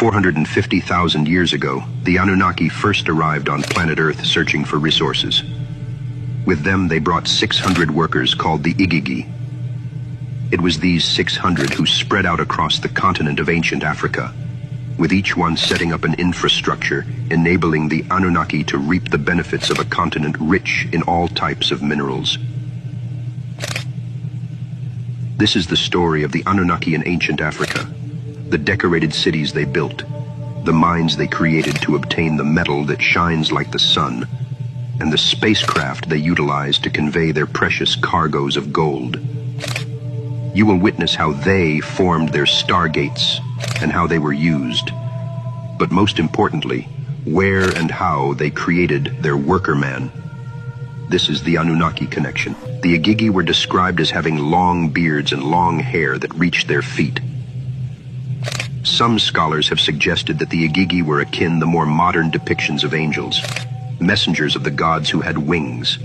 450,000 years ago, the Anunnaki first arrived on planet Earth searching for resources. With them, they brought 600 workers called the Igigi. It was these 600 who spread out across the continent of ancient Africa, with each one setting up an infrastructure enabling the Anunnaki to reap the benefits of a continent rich in all types of minerals. This is the story of the Anunnaki in ancient Africa, the decorated cities they built, the mines they created to obtain the metal that shines like the sun, and the spacecraft they utilized to convey their precious cargoes of gold. You will witness how they formed their stargates and how they were used, but most importantly, where and how they created their worker man. This is the Anunnaki connection. The Igigi were described as having long beards and long hair that reached their feet. Some scholars have suggested that the Igigi were akin to more modern depictions of angels, messengers of the gods who had wings.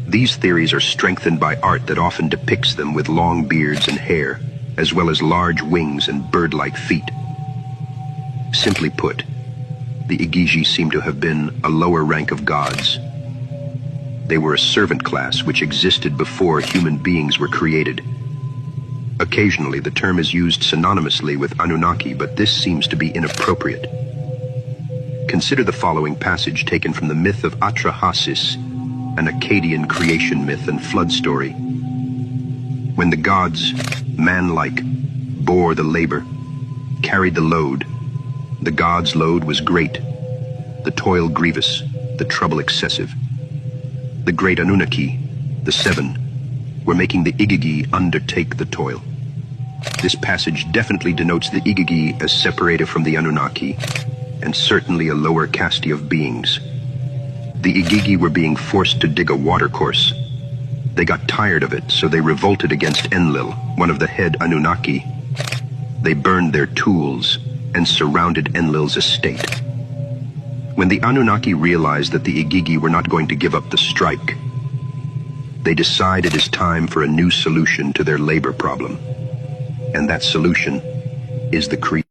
These theories are strengthened by art that often depicts them with long beards and hair, as well as large wings and bird-like feet. Simply put, the Igigi seem to have been a lower rank of gods. They were a servant class which existed before human beings were created. Occasionally, the term is used synonymously with Anunnaki, but this seems to be inappropriate. Consider the following passage taken from the myth of Atrahasis, an Akkadian creation myth and flood story. When the gods, man-like, bore the labor, carried the load, the gods' load was great, the toil grievous, the trouble excessive. The great Anunnaki, the seven, were making the Igigi undertake the toil. This passage definitely denotes the Igigi as separated from the Anunnaki, and certainly a lower caste of beings. The Igigi were being forced to dig a watercourse. They got tired of it, so they revolted against Enlil, one of the head Anunnaki. They burned their tools and surrounded Enlil's estate. When the Anunnaki realized that the Igigi were not going to give up the strike, they decide it is time for a new solution to their labor problem. And that solution is the creation.